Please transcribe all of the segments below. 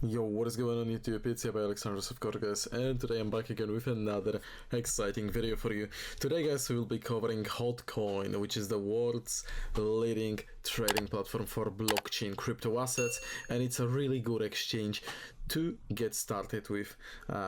Yo, what is going on YouTube? It's here by Alexandrus, of course, guys, and today I'm back again with another exciting video for you. Today, guys, we will be covering Hotcoin, which is the world's leading trading platform for blockchain crypto assets, and it's a really good exchange to get started with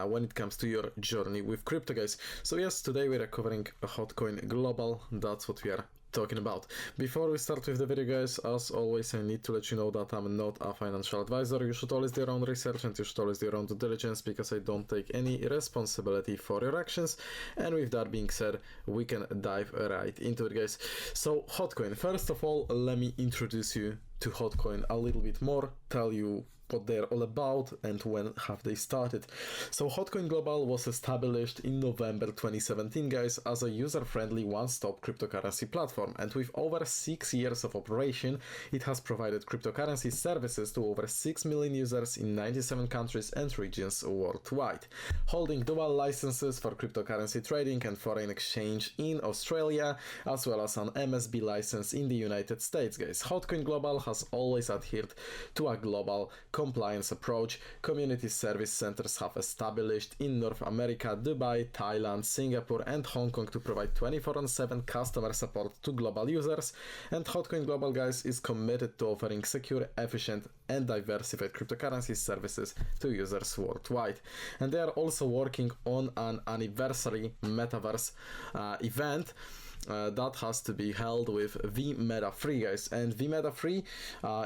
when it comes to your journey with crypto, guys. So yes, today we are covering Hotcoin Global. That's what we are talking about. Before we start with the video, guys, as always, I need to let you know that I'm not a financial advisor. You should always do your own research and you should always do your own due diligence, because I don't take any responsibility for your actions. And with that being said, we can dive right into it, guys. So Hotcoin, first of all, let me introduce you to Hotcoin a little bit more, tell you what they're all about and when have they started. So Hotcoin Global was established in November 2017, guys, as a user-friendly one-stop cryptocurrency platform, and with over 6 years of operation, it has provided cryptocurrency services to over 6 million users in 97 countries and regions worldwide, holding dual licenses for cryptocurrency trading and foreign exchange in Australia, as well as an MSB license in the United States, guys. Hotcoin Global has always adhered to a global compliance approach. Community service centers have established in North America, Dubai, Thailand, Singapore and Hong Kong to provide 24/7 customer support to global users. And Hotcoin Global, guys, is committed to offering secure, efficient and diversified cryptocurrency services to users worldwide. And they are also working on an anniversary metaverse event that has to be held with vMeta Free, guys. And vMeta Free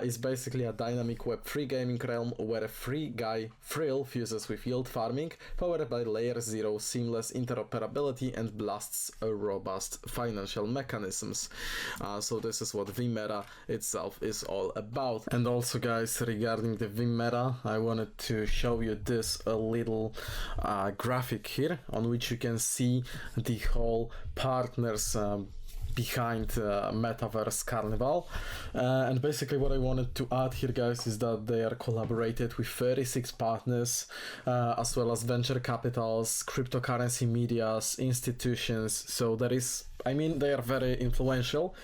is basically a dynamic Web3 gaming realm where a free guy thrill fuses with yield farming, powered by layer 0 seamless interoperability and blasts robust financial mechanisms. So this is what vMeta itself is all about. And also, guys, regarding the vMeta, I wanted to show you this little graphic here on which you can see the whole partners behind Metaverse Carnival. And basically what I wanted to add here, guys, is that they are collaborated with 36 partners, as well as venture capitals, cryptocurrency medias, institutions. So there is, I mean, they are very influential.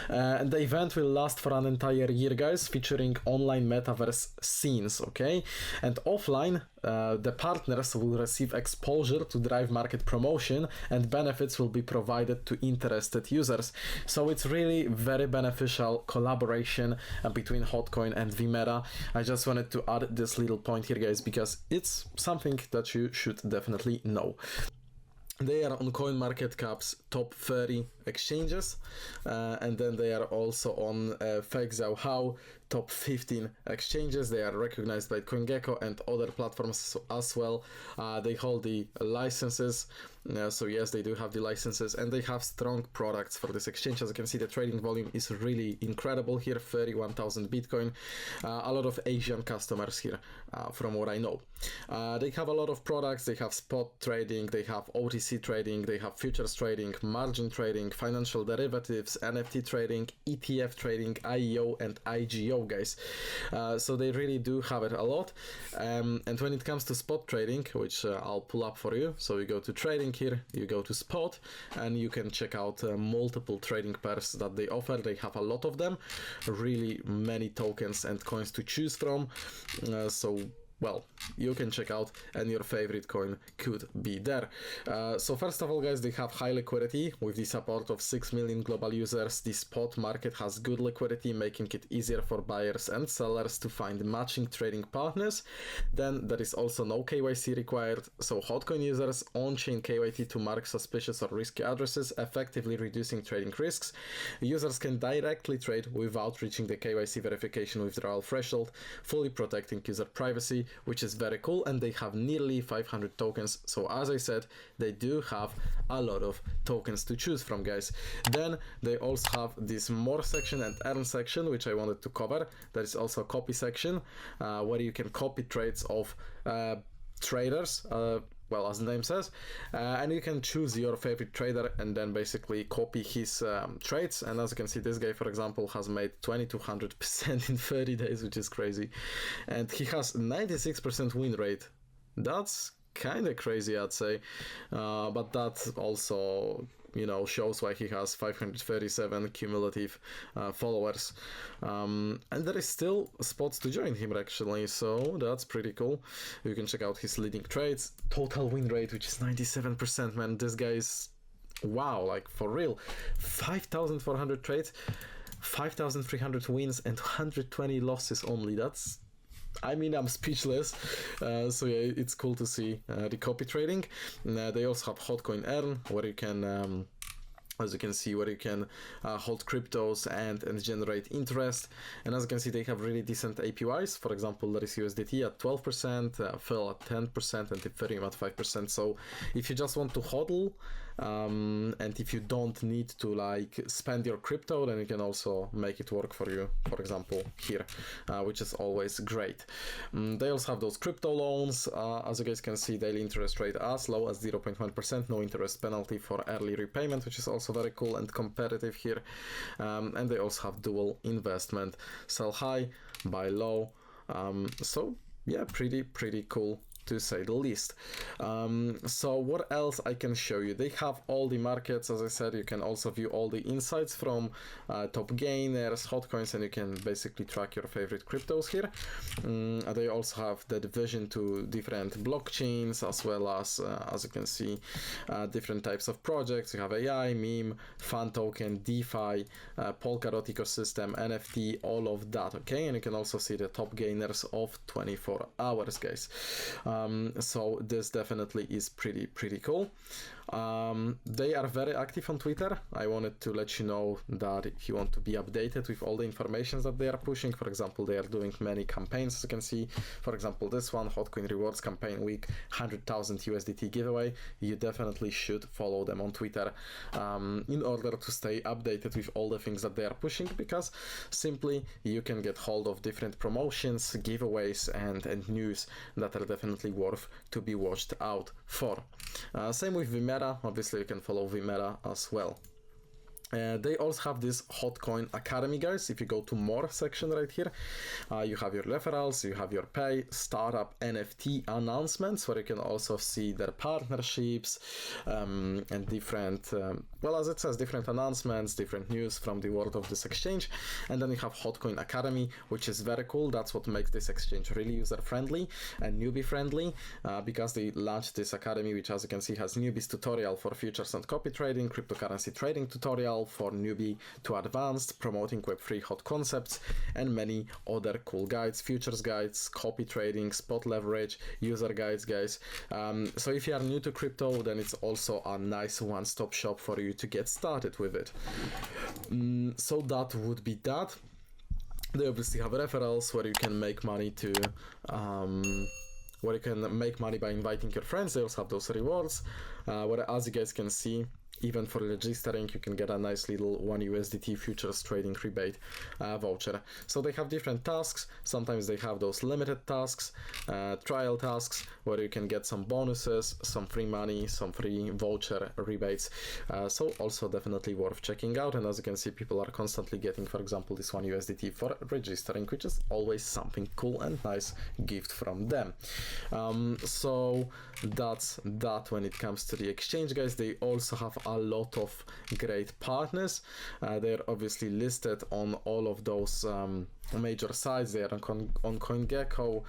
And the event will last for an entire year, guys, featuring online metaverse scenes, okay? And offline, the partners will receive exposure to drive market promotion, and benefits will be provided to interested users. So it's really very beneficial collaboration between Hotcoin and vMeta. I just wanted to add this little point here, guys, because it's something that you should definitely know. They are on CoinMarketCap's top 30 exchanges, and then they are also on FakeZhao top 15 exchanges. They are recognized by CoinGecko and other platforms as well. They hold the licenses, so yes, they do have the licenses, and they have strong products for this exchange. As you can see, the trading volume is really incredible here, 31,000 Bitcoin. A lot of Asian customers here, from what I know. They have a lot of products. They have spot trading, they have OTC trading, they have futures trading, margin trading, financial derivatives, NFT trading, ETF trading, IEO and IGO, guys. So they really do have it a lot. And when it comes to spot trading, which I'll pull up for you, so you go to trading here, you go to spot, and you can check out multiple trading pairs that they offer. They have a lot of them, really many tokens and coins to choose from. So well, you can check out, and your favorite coin could be there. So first of all, guys, they have high liquidity with the support of 6 million global users. The spot market has good liquidity, making it easier for buyers and sellers to find matching trading partners. Then there is also no KYC required, so Hotcoin users on-chain KYC to mark suspicious or risky addresses, effectively reducing trading risks. Users can directly trade without reaching the KYC verification withdrawal threshold, fully protecting user privacy, which is very cool. And they have nearly 500 tokens. So as I said, they do have a lot of tokens to choose from, guys. Then they also have this more section and earn section, which I wanted to cover. There is also a copy section, where you can copy trades of traders, well, as the name says, and you can choose your favorite trader and then basically copy his trades. And as you can see, this guy, for example, has made 2200% in 30 days, which is crazy, and he has 96% win rate. That's kind of crazy, I'd say, but that also, you know, shows why he has 537 cumulative followers, and there is still spots to join him actually, so that's pretty cool. You can check out his leading trades, total win rate, which is 97%. Man, this guy is, wow, like for real. 5,400 trades, 5,300 wins and 120 losses only. That's, I mean, I'm speechless. So yeah, it's cool to see the copy trading. They also have Hotcoin Earn, where you can, as you can see, where you can hold cryptos and generate interest. And as you can see, they have really decent APYs. For example, there is USDT at 12%, FIL at 10%, and Ethereum at 5%. So if you just want to hodl, and if you don't need to like spend your crypto, then you can also make it work for you, for example here, which is always great. They also have those crypto loans. As you guys can see, daily interest rate as low as 0.1%, no interest penalty for early repayment, which is also very cool and competitive here. And they also have dual investment, sell high, buy low. So yeah, pretty cool, to say the least. So what else I can show you? They have all the markets. As I said, you can also view all the insights from top gainers, Hotcoins, and you can basically track your favorite cryptos here. They also have the division to different blockchains, as well as you can see, different types of projects. You have AI, meme, fan token, DeFi, Polkadot ecosystem, NFT, all of that. Okay, and you can also see the top gainers of 24 hours, guys. So this definitely is pretty cool. They are very active on Twitter. I wanted to let you know that if you want to be updated with all the information that they are pushing, for example, they are doing many campaigns, as you can see. For example, this one, Hotcoin Rewards Campaign Week, 100,000 USDT giveaway. You definitely should follow them on Twitter in order to stay updated with all the things that they are pushing, because simply you can get hold of different promotions, giveaways, and news that are definitely worth to be watched out for. Same with Vimera. Obviously you can follow Vimera as well. They also have this Hotcoin Academy, guys. If you go to more section right here, you have your referrals, you have your pay, startup, NFT announcements, where you can also see their partnerships and different, well, as it says, different announcements, different news from the world of this exchange. And then you have Hotcoin Academy, which is very cool. That's what makes this exchange really user-friendly and newbie-friendly, because they launched this academy, which, as you can see, has newbies tutorial for futures and copy trading, cryptocurrency trading tutorial for newbie to advanced, promoting Web3 hot concepts, and many other cool guides, futures guides, copy trading, spot leverage, user guides, guys. So if you are new to crypto, then it's also a nice one-stop shop for you to get started with it. So that would be that. They obviously have referrals where you can make money to where you can make money by inviting your friends. They also have those rewards, where, as you guys can see, even for registering, you can get a nice little 1 USDT futures trading rebate voucher. So they have different tasks. Sometimes they have those limited tasks, trial tasks, where you can get some bonuses, some free money, some free voucher rebates. So also definitely worth checking out. And as you can see, people are constantly getting, for example, this 1 USDT for registering, which is always something cool and nice gift from them. So that's that when it comes to the exchange, guys. They also have a lot of great partners. They're obviously listed on all of those major sites. They are on CoinGecko,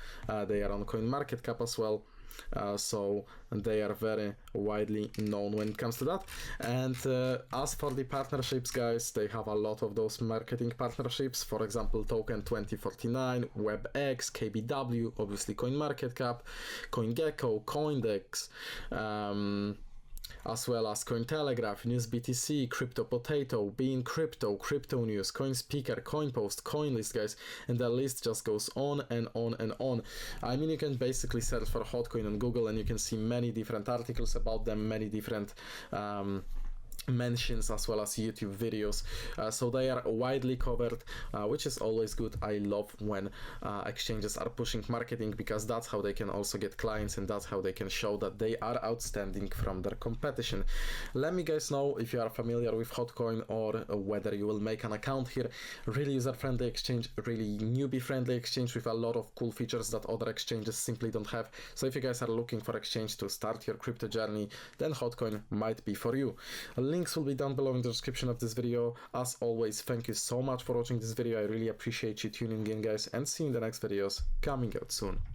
they are on CoinMarketCap as well. So they are very widely known when it comes to that. And as for the partnerships, guys, they have a lot of those marketing partnerships. For example, Token 2049, WebX, KBW, obviously CoinMarketCap, CoinGecko, Coindex, as well as Cointelegraph, NewsBTC, Crypto Potato, Bean Crypto, Crypto News, CoinSpeaker, CoinPost, CoinList, guys, and the list just goes on and on and on. I mean, you can basically search for Hotcoin on Google and you can see many different articles about them, many different mentions as well as YouTube videos, so they are widely covered, which is always good. I love when exchanges are pushing marketing, because that's how they can also get clients, and that's how they can show that they are outstanding from their competition. Let me guys know if you are familiar with Hotcoin, or whether you will make an account here. Really user-friendly exchange, really newbie-friendly exchange with a lot of cool features that other exchanges simply don't have. So if you guys are looking for exchange to start your crypto journey, then Hotcoin might be for you. Links will be down below in the description of this video. As always, thank you so much for watching this video. I really appreciate you tuning in, guys, and see you in the next videos coming out soon.